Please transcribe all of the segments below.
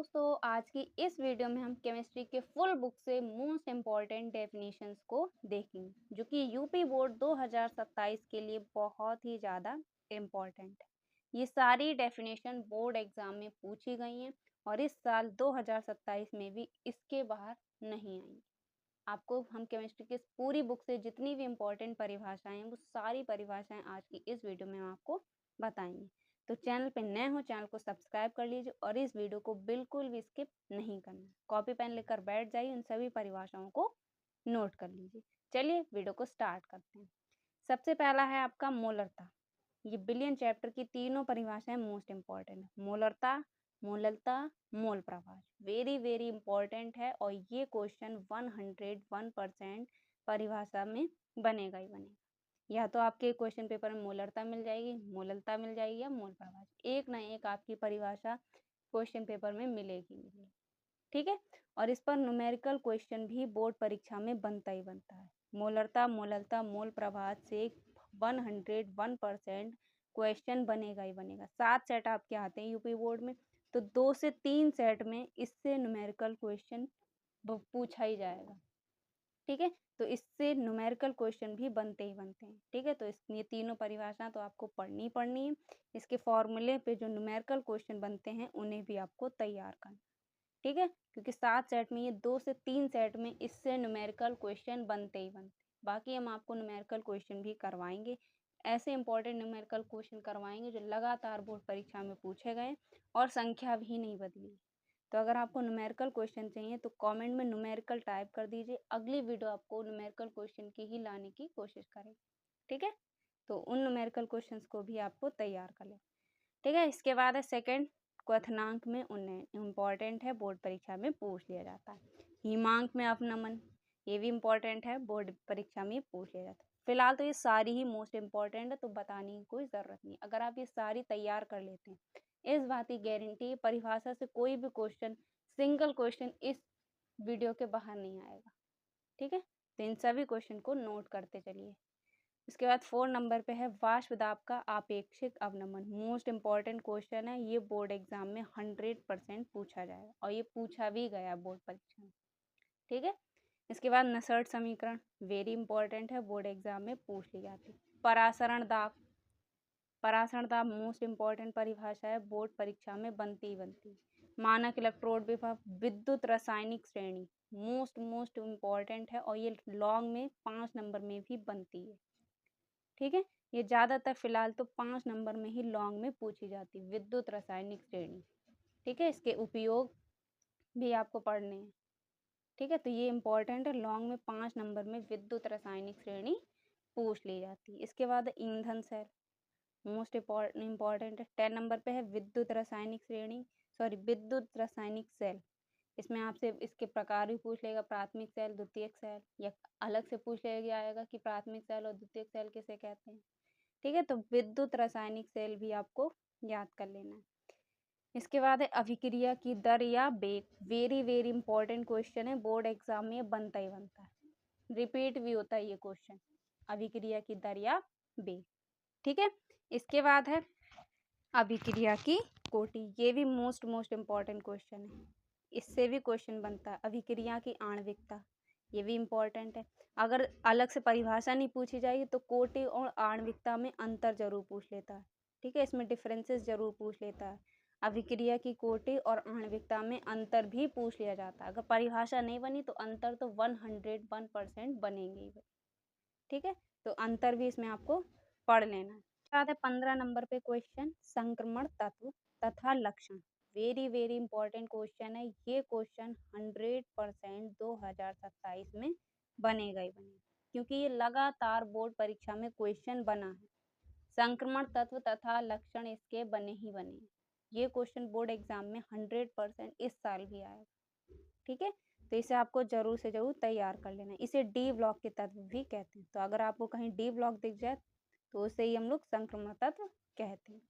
दोस्तों आज की इस वीडियो में हम केमिस्ट्री के फुल बुक से मोस्ट इम्पॉर्टेंट डेफिनेशंस को देखेंगे जो कि यूपी बोर्ड 2027 के लिए बहुत ही ज़्यादा इम्पॉर्टेंट है। ये सारी डेफिनेशन बोर्ड एग्जाम में पूछी गई हैं और इस साल 2027 में भी इसके बाहर नहीं आएंगी। आपको हम केमिस्ट्री की पूरी बुक से जितनी भी इम्पोर्टेंट परिभाषाएं हैं वो सारी परिभाषाएं आज की इस वीडियो में हम आपको बताएंगे। तो चैनल पे नए हो चैनल को सब्सक्राइब कर लीजिए और इस वीडियो को बिल्कुल भी स्किप नहीं करना। कॉपी पेन लेकर बैठ जाइए, उन सभी परिभाषाओं को नोट कर लीजिए। चलिए वीडियो को स्टार्ट करते हैं। सबसे पहला है आपका मोलरता। ये बिलियन चैप्टर की तीनों परिभाषाएं मोस्ट इम्पॉर्टेंट है। मोलरता, मोललता, मोल प्रभाव वेरी वेरी इंपॉर्टेंट है और ये क्वेश्चन 101% परिभाषा में बनेगा ही बनेगा। या तो आपके क्वेश्चन पेपर में मोलरता मिल जाएगी, मोललता मिल जाएगी या मोल प्रभाव, एक ना एक आपकी परिभाषा क्वेश्चन पेपर में मिलेगी। ठीक है, और इस पर न्यूमेरिकल क्वेश्चन भी बोर्ड परीक्षा में बनता ही बनता है। मोलरता, मोललता, मोल प्रभाव से 101% क्वेश्चन बनेगा ही बनेगा। 7 सेट आपके आते हैं यूपी बोर्ड में, तो 2 से 3 सेट में इससे न्यूमेरिकल क्वेश्चन पूछा ही जाएगा। ठीक है, तो इससे न्यूमेरिकल क्वेश्चन भी बनते ही बनते हैं। ठीक है, तो ये तीनों परिभाषा तो आपको पढ़नी है। इसके फॉर्मूले पे जो न्यूमेरिकल क्वेश्चन बनते हैं उन्हें भी आपको तैयार करना। ठीक है, क्योंकि 7 सेट में ये 2 से 3 सेट में इससे न्यूमेरिकल क्वेश्चन बनते ही बनते। बाकी हम आपको न्यूमेरिकल क्वेश्चन भी करवाएंगे, ऐसे इंपॉर्टेंट न्यूमेरिकल क्वेश्चन करवाएंगे जो लगातार बोर्ड परीक्षा में पूछे गए और संख्या भी नहीं बदली। तो अगर आपको न्यूमेरिकल क्वेश्चन चाहिए तो कमेंट में न्यूमेरिकल टाइप कर दीजिए, अगली वीडियो आपको न्यूमेरिकल क्वेश्चन की ही लाने की कोशिश करें। ठीक है, तो उन न्यूमेरिकल क्वेश्चंस को भी आपको तैयार कर लें। ठीक है, इसके बाद है सेकंड क्वथनांक में उन्नयन, इम्पॉर्टेंट है, बोर्ड परीक्षा में पूछ लिया जाता है। हिमांक में अपनमन, ये भी इम्पॉर्टेंट है, बोर्ड परीक्षा में पूछ लिया जाता है। फिलहाल तो ये सारी ही मोस्ट इम्पॉर्टेंट है, तो बताने की कोई ज़रूरत नहीं। अगर आप ये सारी तैयार कर लेते हैं, इस बात की गारंटी, परिभाषा से कोई भी क्वेश्चन, सिंगल क्वेश्चन इस वीडियो के बाहर नहीं आएगा। ठीक है, तो इन सभी क्वेश्चन को नोट करते चलिए। इसके बाद 4 नंबर पे है वाष्प दाब का आपेक्षिक अवनमन। मोस्ट इम्पॉर्टेंट क्वेश्चन है, ये बोर्ड एग्जाम में 100% पूछा जाएगा और ये पूछा भी गया बोर्ड परीक्षा में। ठीक है, इसके बाद नसर्ट समीकरण वेरी इंपॉर्टेंट है, बोर्ड एग्जाम में पूछ ली जाती है। परासरण दाब, परासरण दाब मोस्ट इम्पॉर्टेंट परिभाषा है, बोर्ड परीक्षा में बनती ही बनती। मानक इलेक्ट्रोड विभव, विद्युत रासायनिक श्रेणी मोस्ट इम्पॉर्टेंट है और ये लॉन्ग में 5 नंबर में भी बनती है। ठीक है, ये ज़्यादातर फिलहाल तो 5 नंबर में ही लॉन्ग में पूछी जाती है, विद्युत रासायनिक श्रेणी। ठीक है, इसके उपयोग भी आपको पढ़ने हैं। ठीक है, तो ये इम्पॉर्टेंट है, लॉन्ग में 5 नंबर में विद्युत रासायनिक श्रेणी पूछ ली जाती है। इसके बाद ईंधन सेल मोस्ट इम्पॉर्टेंट है, 10 नंबर पे है विद्युत रासायनिक श्रेणी, सॉरी विद्युत रासायनिक सेल। इसमें आपसे इसके प्रकार भी पूछ लेगा, प्राथमिक सेल, द्वितीयक सेल, या अलग से पूछ लेगा आएगा कि प्राथमिक सेल और द्वितीयक सेल किसे कहते हैं। ठीक है, तो विद्युत रासायनिक सेल भी आपको याद कर लेना है। इसके बाद है अभिक्रिया की दर या वेग, वेरी वेरी इंपॉर्टेंट क्वेश्चन है, बोर्ड एग्जाम में बनता ही बनता है, रिपीट भी होता है ये क्वेश्चन, अभिक्रिया की दर या वेग। ठीक है, इसके बाद है अभिक्रिया की कोटि, ये भी मोस्ट इम्पॉर्टेंट क्वेश्चन है, इससे भी क्वेश्चन बनता है। अभिक्रिया की आणविकता, ये भी इम्पॉर्टेंट है, अगर अलग से परिभाषा नहीं पूछी जाएगी तो कोटि और आणविकता में अंतर जरूर पूछ लेता है। ठीक है, इसमें डिफरेंसेस जरूर पूछ लेता है। अभिक्रिया की कोटि और आणविकता में अंतर भी पूछ लिया जाता है, अगर परिभाषा नहीं बनी तो अंतर तो 101% बनेंगे ही। ठीक है, तो अंतर भी इसमें आपको पढ़ लेना है। बाद है 15 नंबर पे क्वेश्चन संक्रमण तत्व तथा लक्षण, वेरी वेरी इंपॉर्टेंट क्वेश्चन है, ये क्वेश्चन 100% 2027 में बनेगा ही बनेगा, क्योंकि ये लगातार बोर्ड परीक्षा में क्वेश्चन बना है। संक्रमण तत्व तथा लक्षण इसके बने ही बने, ये क्वेश्चन बोर्ड एग्जाम में 100% इस साल भी आएगा। ठीक है, तो इसे आपको जरूर से जरूर तैयार कर लेना है। इसे डी ब्लॉक के तत्व भी कहते हैं, तो अगर आपको कहीं डी ब्लॉक दिख जाए तो उसे ही हम लोग संक्रमण तत्व कहते हैं।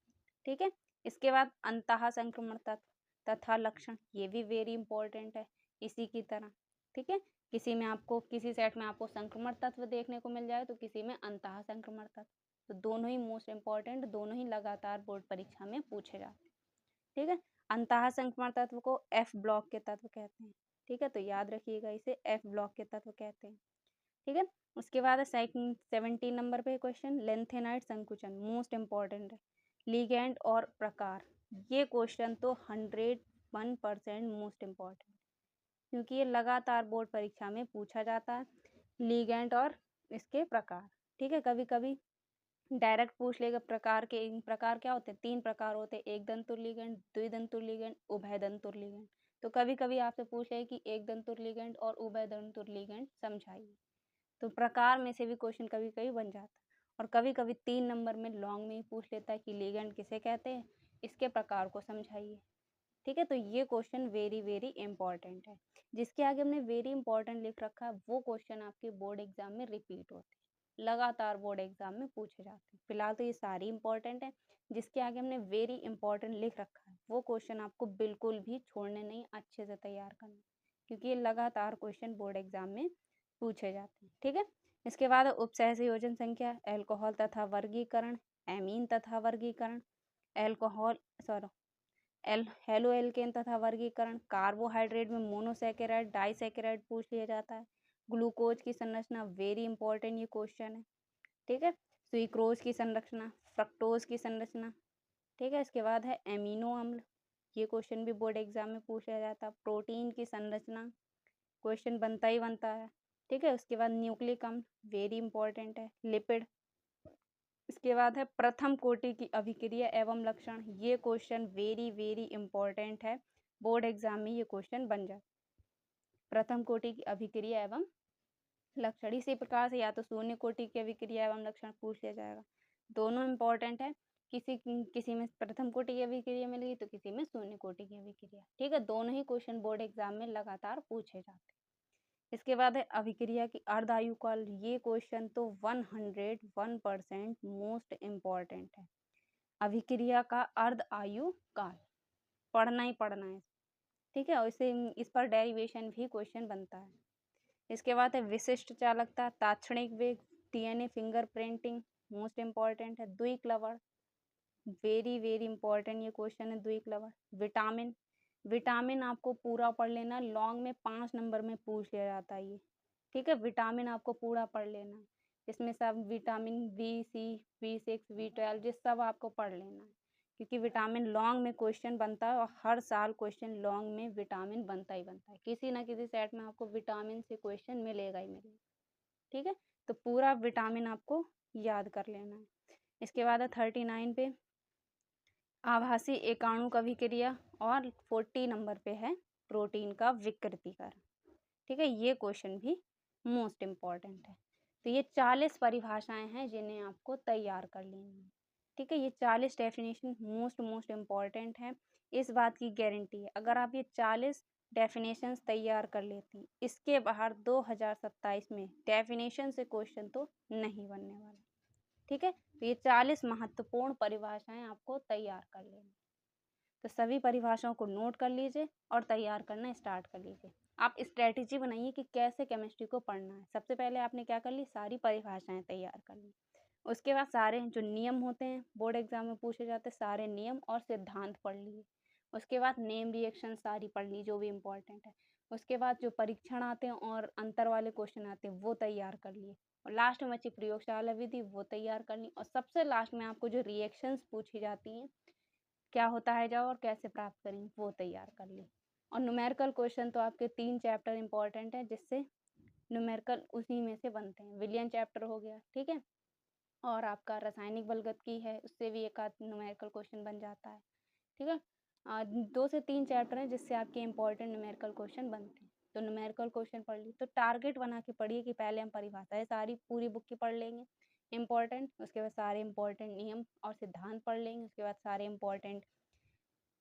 ठीक है, इसके बाद अंतः संक्रमण तत्व तथा लक्षण, ये भी वेरी इंपॉर्टेंट है इसी की तरह। ठीक है, किसी में आपको, किसी सेट में आपको संक्रमण तत्व देखने को मिल जाए तो किसी में अंतः संक्रमण तत्व, तो दोनों ही मोस्ट इम्पॉर्टेंट, दोनों ही लगातार बोर्ड परीक्षा में पूछे जाते हैं। ठीक है, अंतः संक्रमण तत्व को F ब्लॉक के तत्व कहते हैं। ठीक है, तो याद रखिएगा, इसे F ब्लॉक के तत्व कहते हैं। ठीक है, उसके बाद 17 नंबर पे क्वेश्चन, लेंथेनाइट संकुचन मोस्ट इम्पॉर्टेंट है। लिगैंड और प्रकार, ये क्वेश्चन तो 101% मोस्ट इम्पॉर्टेंट, क्योंकि ये लगातार बोर्ड परीक्षा में पूछा जाता है, लिगैंड और इसके प्रकार। ठीक है, कभी कभी डायरेक्ट पूछ लेगा प्रकार के। प्रकार क्या होते हैं? 3 प्रकार होते हैं, एक दंतुर लिगैंड, द्विदंतुर लिगैंड, उभय दंतुर लिगैंड। तो कभी कभी आपसे पूछ ले कि एक दंतुर लिगैंड और उभय दंतुर लिगैंड समझाइए। तो प्रकार में से भी क्वेश्चन कभी कभी बन जाता है, और कभी कभी 3 नंबर में लॉन्ग में ही पूछ लेता है कि लिगैंड किसे कहते हैं, इसके प्रकार को समझाइए। ठीक है, तो ये क्वेश्चन वेरी वेरी इंपॉर्टेंट है। जिसके आगे हमने वेरी इंपॉर्टेंट लिख रखा है वो क्वेश्चन आपके बोर्ड एग्जाम में रिपीट होते हैं, लगातार बोर्ड एग्जाम में पूछे जाते हैं। फिलहाल तो ये सारी इंपॉर्टेंट है। जिसके आगे हमने वेरी इंपॉर्टेंट लिख रखा है वो क्वेश्चन आपको बिल्कुल भी छोड़ने नहीं, अच्छे से तैयार करना, क्योंकि ये लगातार क्वेश्चन बोर्ड एग्जाम में पूछे जाते हैं। ठीक है, इसके बाद उपसह संयोजन संख्या, एल्कोहल तथा वर्गीकरण, एमीन तथा वर्गीकरण, एल्कोहल हेलो एल्केन तथा वर्गीकरण, कार्बोहाइड्रेट में मोनोसैकेराइड, डाइसैकेराइड पूछ लिया जाता है, ग्लूकोज की संरचना, वेरी इंपॉर्टेंट ये क्वेश्चन है। ठीक है, सुक्रोज की संरचना, फ्रक्टोज की संरचना। ठीक है, इसके बाद है एमिनो अम्ल, ये क्वेश्चन भी बोर्ड एग्जाम में पूछ लिया जाता है। प्रोटीन की संरचना, क्वेश्चन बनता ही बनता है। ठीक है, उसके बाद न्यूक्लिक अम्ल, वेरी इंपॉर्टेंट है। लिपिड, इसके बाद है प्रथम कोटि की अभिक्रिया एवं लक्षण, ये क्वेश्चन वेरी वेरी इंपॉर्टेंट है, बोर्ड एग्जाम में ये क्वेश्चन बन जाए। प्रथम कोटि की अभिक्रिया एवं लक्षण, इसी प्रकार से या तो शून्य कोटि की अभिक्रिया एवं लक्षण पूछ लिया जाएगा, दोनों इंपॉर्टेंट है। किसी में प्रथम कोटि की अभिक्रिया मिलेगी तो किसी में शून्य कोटि की अभिक्रिया। ठीक है, दोनों ही क्वेश्चन बोर्ड एग्जाम में लगातार पूछे जाते हैं। इसके बाद है अभिक्रिया की अर्ध आयु काल, ये क्वेश्चन तो 101% मोस्ट इम्पॉर्टेंट है। अभिक्रिया का अर्ध आयु काल पढ़ना ही पढ़ना है। ठीक है, और इस पर डेरिवेशन भी क्वेश्चन बनता है। इसके बाद है विशिष्ट चालकता, ताक्षणिक वेग, डीएनए फिंगरप्रिंटिंग, मोस्ट इम्पॉर्टेंट है। द्विक्लवण, वेरी वेरी इंपॉर्टेंट ये क्वेश्चन है। द्विक्लवण, विटामिन, विटामिन आपको पूरा पढ़ लेना, लॉन्ग में 5 नंबर में पूछ लिया जाता है ये। ठीक है, विटामिन आपको पूरा पढ़ लेना है, इसमें सब vitamin B, C, B6, B12 ये सब आपको पढ़ लेना है, क्योंकि विटामिन लॉन्ग में क्वेश्चन बनता है, और हर साल क्वेश्चन लॉन्ग में विटामिन बनता ही बनता है। किसी ना किसी सेट में आपको विटामिन से क्वेश्चन मिलेगा ही मिलेगा। ठीक है, तो पूरा विटामिन आपको याद कर लेना है। इसके बाद है 39 पे आभासी एकाणुक अभिक्रिया, और 40 नंबर पे है प्रोटीन का विकृतीकरण। ठीक है, ये क्वेश्चन भी मोस्ट इम्पॉर्टेंट है। तो ये 40 परिभाषाएं हैं जिन्हें आपको तैयार कर लेनी है। ठीक है, ये 40 डेफिनेशन मोस्ट इम्पॉर्टेंट है। इस बात की गारंटी है, अगर आप ये 40 डेफिनेशंस तैयार कर लेती, इसके बाहर 2027 में डेफिनेशन से क्वेश्चन तो नहीं बनने वाला। ठीक है, तो ये 40 महत्वपूर्ण परिभाषाएं आपको तैयार कर लेनी। तो सभी परिभाषाओं को नोट कर लीजिए और तैयार करना स्टार्ट कर लीजिए। आप स्ट्रेटेजी बनाइए कि कैसे केमिस्ट्री को पढ़ना है। सबसे पहले आपने क्या कर ली, सारी परिभाषाएं तैयार कर ली। उसके बाद सारे जो नियम होते हैं बोर्ड एग्जाम में पूछे जाते हैं, सारे नियम और सिद्धांत पढ़ लिए। उसके बाद नेम रिएक्शन सारी पढ़ ली जो भी इम्पोर्टेंट है। उसके बाद जो परीक्षण आते हैं और अंतर वाले क्वेश्चन आते हैं वो तैयार कर लिए, और लास्ट में बची प्रयोगशाला विधि, वो तैयार कर ली। और सबसे लास्ट में आपको जो रिएक्शंस पूछी जाती हैं, क्या होता है जाओ और कैसे प्राप्त करें, वो तैयार कर ली। और न्यूमेरिकल क्वेश्चन तो आपके 3 चैप्टर इंपॉर्टेंट है, जिससे न्यूमेरिकल उसी में से बनते हैं। विलियन चैप्टर हो गया, ठीक है, और आपका रासायनिक बलगतिकी है, उससे भी एक आध न्यूमेरिकल क्वेश्चन बन जाता है। ठीक है, 2 से 3 चैप्टर हैं जिससे आपके इंपॉर्टेंट न्यूमेरिकल क्वेश्चन बनते हैं। तो न्यूमेरिकल क्वेश्चन पढ़ ली, तो टारगेट बना के पढ़िए कि पहले हम परिभाषाएं सारी पूरी बुक की पढ़ लेंगे इंपॉर्टेंट, उसके बाद सारे इंपॉर्टेंट नियम और सिद्धांत पढ़ लेंगे, उसके बाद सारे इंपॉर्टेंट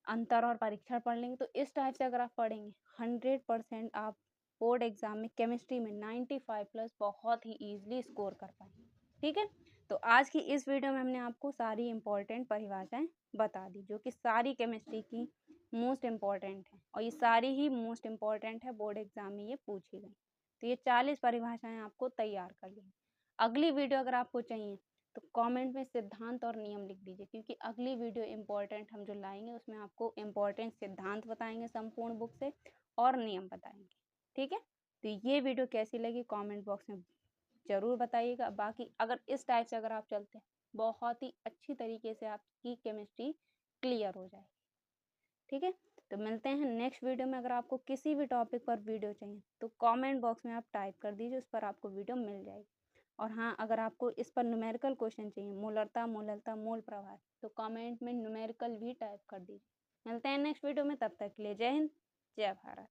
अंतर और परीक्षण पढ़ लेंगे। तो इस टाइप से अगर आप पढ़ेंगे 100% आप बोर्ड एग्जाम में केमिस्ट्री में 95+ बहुत ही ईजिली स्कोर कर पाएंगे। ठीक है, तो आज की इस वीडियो में हमने आपको सारी इंपॉर्टेंट परिभाषाएं बता दी, जो कि सारी केमिस्ट्री की मोस्ट इम्पॉर्टेंट है, और ये सारी ही मोस्ट इम्पॉर्टेंट है, बोर्ड एग्जाम में ये पूछी गई। तो ये 40 परिभाषाएं आपको तैयार कर ली। अगली वीडियो अगर आपको चाहिए तो कमेंट में सिद्धांत और नियम लिख दीजिए, क्योंकि अगली वीडियो इम्पोर्टेंट हम जो लाएंगे उसमें आपको इम्पोर्टेंट सिद्धांत बताएंगे संपूर्ण बुक से और नियम बताएंगे। ठीक है, तो ये वीडियो कैसी लगी कमेंट बॉक्स में ज़रूर बताइएगा। बाकी अगर इस टाइप से अगर आप चलते हैं, बहुत ही अच्छी तरीके से आपकी केमिस्ट्री क्लियर हो जाएगी। ठीक है, तो मिलते हैं नेक्स्ट वीडियो में। अगर आपको किसी भी टॉपिक पर वीडियो चाहिए तो कमेंट बॉक्स में आप टाइप कर दीजिए, उस पर आपको वीडियो मिल जाएगी। और हाँ, अगर आपको इस पर न्यूमेरिकल क्वेश्चन चाहिए, मोलरता, मोललता, मोल प्रभार, तो कमेंट में न्यूमेरिकल भी टाइप कर दीजिए। मिलते हैं नेक्स्ट वीडियो में, तब तक के लिए जय हिंद, जय भारत।